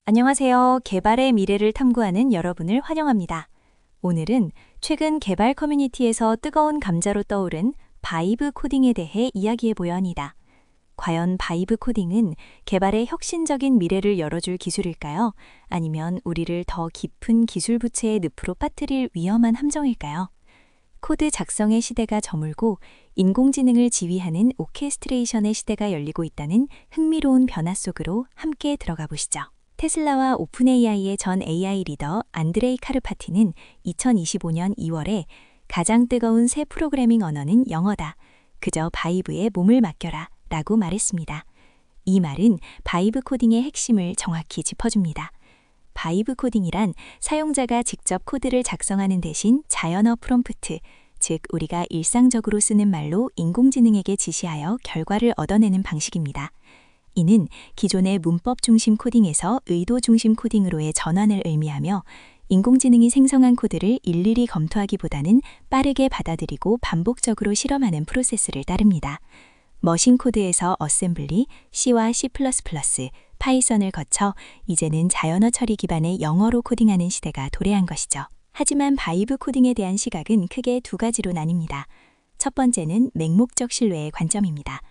안녕하세요. 개발의 미래를 탐구하는 여러분을 환영합니다. 오늘은 최근 개발 커뮤니티에서 뜨거운 감자로 떠오른 바이브 코딩에 대해 이야기해보려 합니다. 과연 바이브 코딩은 개발의 혁신적인 미래를 열어줄 기술일까요? 아니면 우리를 더 깊은 기술 부채의 늪으로 빠뜨릴 위험한 함정일까요? 코드 작성의 시대가 저물고 인공지능을 지휘하는 오케스트레이션의 시대가 열리고 있다는 흥미로운 변화 속으로 함께 들어가 보시죠. 테슬라와 오픈 AI의 전 AI 리더 안드레이 카르파티는 2025년 2월에 가장 뜨거운 새 프로그래밍 언어는 영어다. 그저 바이브에 몸을 맡겨라 라고 말했습니다. 이 말은 바이브 코딩의 핵심을 정확히 짚어줍니다. 바이브 코딩이란 사용자가 직접 코드를 작성하는 대신 자연어 프롬프트, 즉 우리가 일상적으로 쓰는 말로 인공지능에게 지시하여 결과를 얻어내는 방식입니다. 이는 기존의 문법 중심 코딩에서 의도 중심 코딩으로의 전환을 의미하며 인공지능이 생성한 코드를 일일이 검토하기보다는 빠르게 받아들이고 반복적으로 실험하는 프로세스를 따릅니다. 머신 코드에서 어셈블리, C와 C++, 파이썬을 거쳐 이제는 자연어 처리 기반의 영어로 코딩하는 시대가 도래한 것이죠. 하지만 바이브 코딩에 대한 시각은 크게 두 가지로 나뉩니다. 첫 번째는 맹목적 신뢰의 관점입니다.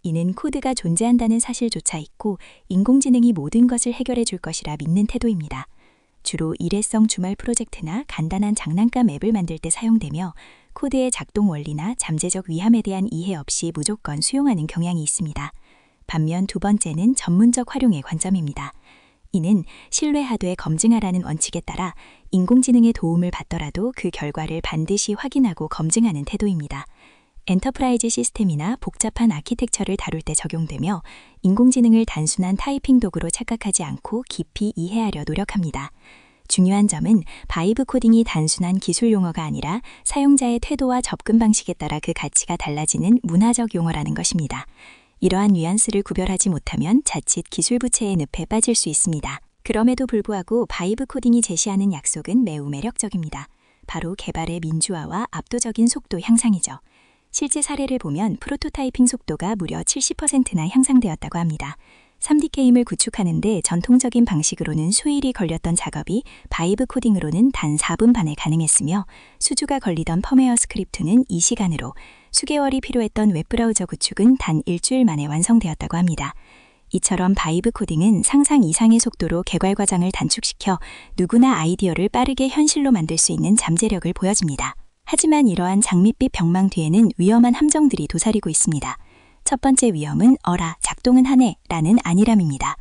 이는 코드가 존재한다는 사실조차 잊고 인공지능이 모든 것을 해결해 줄 것이라 믿는 태도입니다. 주로 일회성 주말 프로젝트나 간단한 장난감 앱을 만들 때 사용되며 코드의 작동 원리나 잠재적 위험에 대한 이해 없이 무조건 수용하는 경향이 있습니다. 반면 두 번째는 전문적 활용의 관점입니다. 이는 신뢰하되 검증하라는 원칙에 따라 인공지능의 도움을 받더라도 그 결과를 반드시 확인하고 검증하는 태도입니다. 엔터프라이즈 시스템이나 복잡한 아키텍처를 다룰 때 적용되며 인공지능을 단순한 타이핑 도구로 착각하지 않고 깊이 이해하려 노력합니다. 중요한 점은 바이브 코딩이 단순한 기술 용어가 아니라 사용자의 태도와 접근 방식에 따라 그 가치가 달라지는 문화적 용어라는 것입니다. 이러한 뉘앙스를 구별하지 못하면 자칫 기술 부채의 늪에 빠질 수 있습니다. 그럼에도 불구하고 바이브 코딩이 제시하는 약속은 매우 매력적입니다. 바로 개발의 민주화와 압도적인 속도 향상이죠. 실제 사례를 보면 프로토타이핑 속도가 무려 70%나 향상되었다고 합니다. 3D 게임을 구축하는 데 전통적인 방식으로는 수일이 걸렸던 작업이 바이브 코딩으로는 단 4분 반에 가능했으며 수주가 걸리던 펌웨어 스크립트는 2시간으로, 수개월이 필요했던 웹브라우저 구축은 단 일주일 만에 완성되었다고 합니다. 이처럼 바이브 코딩은 상상 이상의 속도로 개발 과정을 단축시켜 누구나 아이디어를 빠르게 현실로 만들 수 있는 잠재력을 보여줍니다. 하지만 이러한 장밋빛 병망 뒤에는 위험한 함정들이 도사리고 있습니다. 첫 번째 위험은 작동은 하네 라는 안일함입니다.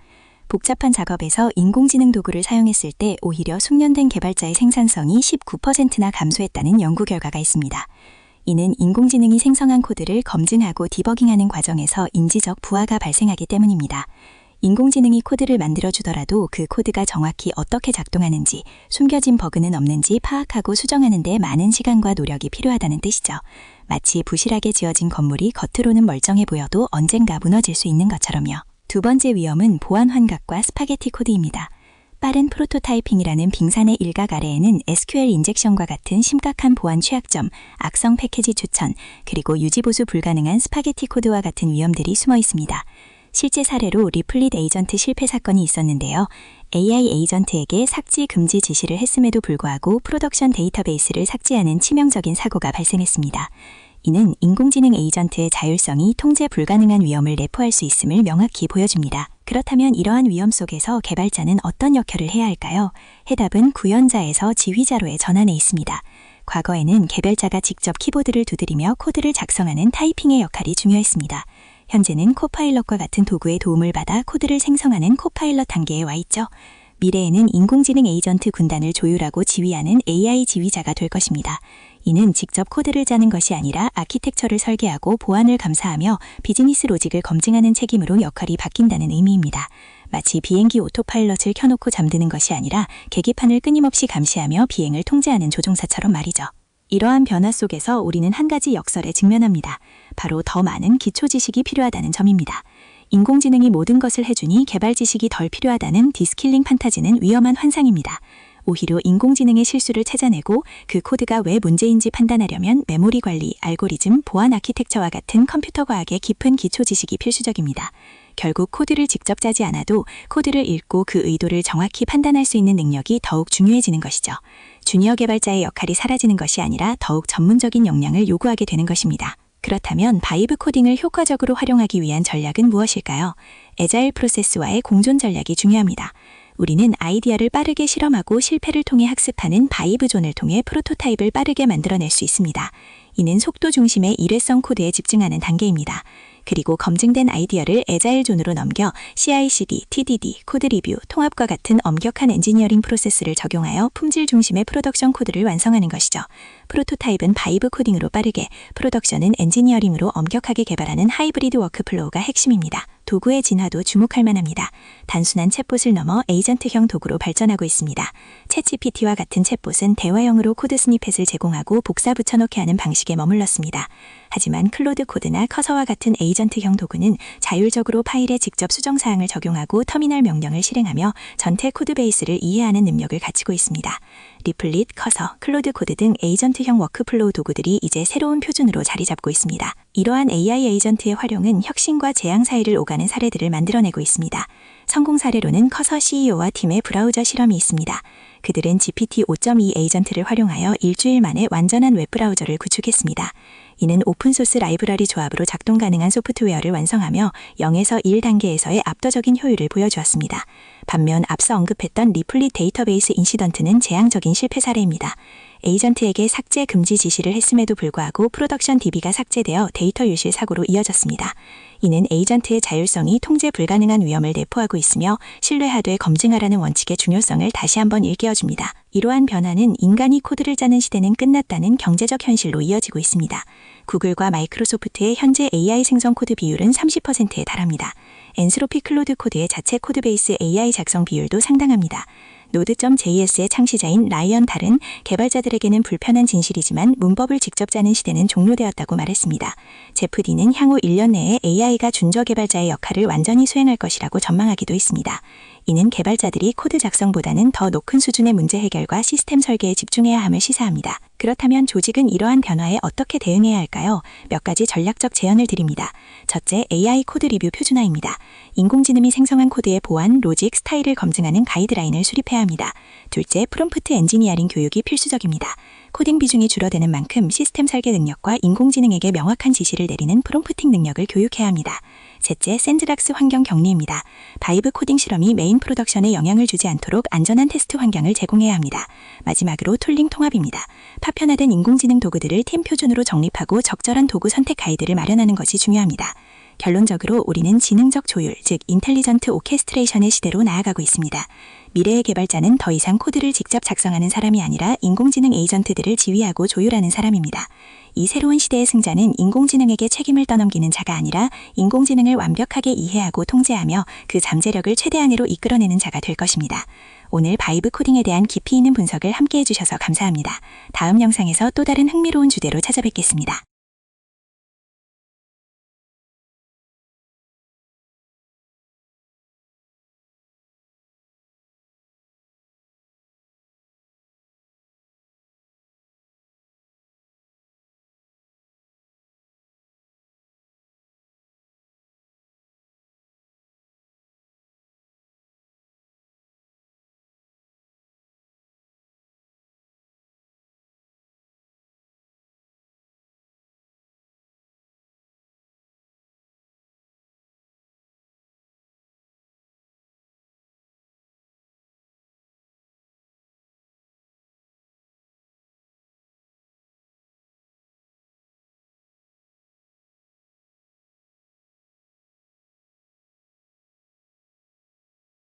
복잡한 작업에서 인공지능 도구를 사용했을 때 오히려 숙련된 개발자의 생산성이 19%나 감소했다는 연구 결과가 있습니다. 이는 인공지능이 생성한 코드를 검증하고 디버깅하는 과정에서 인지적 부하가 발생하기 때문입니다. 인공지능이 코드를 만들어주더라도 그 코드가 정확히 어떻게 작동하는지, 숨겨진 버그는 없는지 파악하고 수정하는 데 많은 시간과 노력이 필요하다는 뜻이죠. 마치 부실하게 지어진 건물이 겉으로는 멀쩡해 보여도 언젠가 무너질 수 있는 것처럼요. 두 번째 위험은 보안 환각과 스파게티 코드입니다. 빠른 프로토타이핑이라는 빙산의 일각 아래에는 SQL 인젝션과 같은 심각한 보안 취약점, 악성 패키지 추천, 그리고 유지보수 불가능한 스파게티 코드와 같은 위험들이 숨어 있습니다. 실제 사례로 리플릿 에이전트 실패 사건이 있었는데요. AI 에이전트에게 삭제 금지 지시를 했음에도 불구하고 프로덕션 데이터베이스를 삭제하는 치명적인 사고가 발생했습니다. 이는 인공지능 에이전트의 자율성이 통제 불가능한 위험을 내포할 수 있음을 명확히 보여줍니다. 그렇다면 이러한 위험 속에서 개발자는 어떤 역할을 해야 할까요? 해답은 구현자에서 지휘자로의 전환에 있습니다. 과거에는 개발자가 직접 키보드를 두드리며 코드를 작성하는 타이핑의 역할이 중요했습니다. 현재는 코파일럿과 같은 도구의 도움을 받아 코드를 생성하는 코파일럿 단계에 와 있죠. 미래에는 인공지능 에이전트 군단을 조율하고 지휘하는 AI 지휘자가 될 것입니다. 이는 직접 코드를 짜는 것이 아니라 아키텍처를 설계하고 보안을 감사하며 비즈니스 로직을 검증하는 책임으로 역할이 바뀐다는 의미입니다. 마치 비행기 오토파일럿을 켜놓고 잠드는 것이 아니라 계기판을 끊임없이 감시하며 비행을 통제하는 조종사처럼 말이죠. 이러한 변화 속에서 우리는 한 가지 역설에 직면합니다. 바로 더 많은 기초 지식이 필요하다는 점입니다. 인공지능이 모든 것을 해주니 개발 지식이 덜 필요하다는 디스킬링 판타지는 위험한 환상입니다. 오히려 인공지능의 실수를 찾아내고 그 코드가 왜 문제인지 판단하려면 메모리 관리, 알고리즘, 보안 아키텍처와 같은 컴퓨터 과학의 깊은 기초 지식이 필수적입니다. 결국 코드를 직접 짜지 않아도 코드를 읽고 그 의도를 정확히 판단할 수 있는 능력이 더욱 중요해지는 것이죠. 주니어 개발자의 역할이 사라지는 것이 아니라 더욱 전문적인 역량을 요구하게 되는 것입니다. 그렇다면 바이브 코딩을 효과적으로 활용하기 위한 전략은 무엇일까요? 애자일 프로세스와의 공존 전략이 중요합니다. 우리는 아이디어를 빠르게 실험하고 실패를 통해 학습하는 바이브 존을 통해 프로토타입을 빠르게 만들어낼 수 있습니다. 이는 속도 중심의 일회성 코드에 집중하는 단계입니다. 그리고 검증된 아이디어를 애자일 존으로 넘겨 CI/CD, TDD, 코드 리뷰, 통합과 같은 엄격한 엔지니어링 프로세스를 적용하여 품질 중심의 프로덕션 코드를 완성하는 것이죠. 프로토타입은 바이브 코딩으로 빠르게, 프로덕션은 엔지니어링으로 엄격하게 개발하는 하이브리드 워크플로우가 핵심입니다. 도구의 진화도 주목할 만합니다. 단순한 챗봇을 넘어 에이전트형 도구로 발전하고 있습니다. 챗GPT와 같은 챗봇은 대화형으로 코드 스니펫을 제공하고 복사 붙여넣기 하는 방식에 머물렀습니다. 하지만 클로드 코드나 커서와 같은 에이전트형 도구는 자율적으로 파일에 직접 수정사항을 적용하고 터미널 명령을 실행하며 전체 코드베이스를 이해하는 능력을 갖추고 있습니다. 리플릿, 커서, 클로드 코드 등 에이전트형 워크플로우 도구들이 이제 새로운 표준으로 자리 잡고 있습니다. 이러한 AI 에이전트의 활용은 혁신과 재앙 사이를 오가는 사례들을 만들어내고 있습니다. 성공 사례로는 커서 CEO와 팀의 브라우저 실험이 있습니다. 그들은 GPT 5.2 에이전트를 활용하여 일주일 만에 완전한 웹브라우저를 구축했습니다. 이는 오픈소스 라이브러리 조합으로 작동 가능한 소프트웨어를 완성하며 0에서 1단계에서의 압도적인 효율을 보여주었습니다. 반면 앞서 언급했던 리플릿 데이터베이스 인시던트는 재앙적인 실패 사례입니다. 에이전트에게 삭제 금지 지시를 했음에도 불구하고 프로덕션 DB가 삭제되어 데이터 유실 사고로 이어졌습니다. 이는 에이전트의 자율성이 통제 불가능한 위험을 내포하고 있으며 신뢰하되 검증하라는 원칙의 중요성을 다시 한번 일깨워줍니다. 이러한 변화는 인간이 코드를 짜는 시대는 끝났다는 경제적 현실로 이어지고 있습니다. 구글과 마이크로소프트의 현재 AI 생성 코드 비율은 30%에 달합니다. 엔스로피 클로드 코드의 자체 코드베이스 AI 작성 비율도 상당합니다. 노드.js의 창시자인 라이언 달은 개발자들에게는 불편한 진실이지만 문법을 직접 짜는 시대는 종료되었다고 말했습니다. 제프 디는 향후 1년 내에 AI가 준저 개발자의 역할을 완전히 수행할 것이라고 전망하기도 했습니다. 이는 개발자들이 코드 작성보다는 더 높은 수준의 문제 해결과 시스템 설계에 집중해야 함을 시사합니다. 그렇다면 조직은 이러한 변화에 어떻게 대응해야 할까요? 몇 가지 전략적 제안을 드립니다. 첫째, AI 코드 리뷰 표준화입니다. 인공지능이 생성한 코드의 보안, 로직, 스타일을 검증하는 가이드라인을 수립해야 합니다. 둘째, 프롬프트 엔지니어링 교육이 필수적입니다. 코딩 비중이 줄어드는 만큼 시스템 설계 능력과 인공지능에게 명확한 지시를 내리는 프롬프팅 능력을 교육해야 합니다. 셋째, 샌드박스 환경 격리입니다. 바이브 코딩 실험이 메인 프로덕션에 영향을 주지 않도록 안전한 테스트 환경을 제공해야 합니다. 마지막으로 툴링 통합입니다. 파편화된 인공지능 도구들을 팀 표준으로 정립하고 적절한 도구 선택 가이드를 마련하는 것이 중요합니다. 결론적으로 우리는 지능적 조율, 즉 인텔리전트 오케스트레이션의 시대로 나아가고 있습니다. 미래의 개발자는 더 이상 코드를 직접 작성하는 사람이 아니라 인공지능 에이전트들을 지휘하고 조율하는 사람입니다. 이 새로운 시대의 승자는 인공지능에게 책임을 떠넘기는 자가 아니라 인공지능을 완벽하게 이해하고 통제하며 그 잠재력을 최대한으로 이끌어내는 자가 될 것입니다. 오늘 바이브 코딩에 대한 깊이 있는 분석을 함께 해주셔서 감사합니다. 다음 영상에서 또 다른 흥미로운 주제로 찾아뵙겠습니다.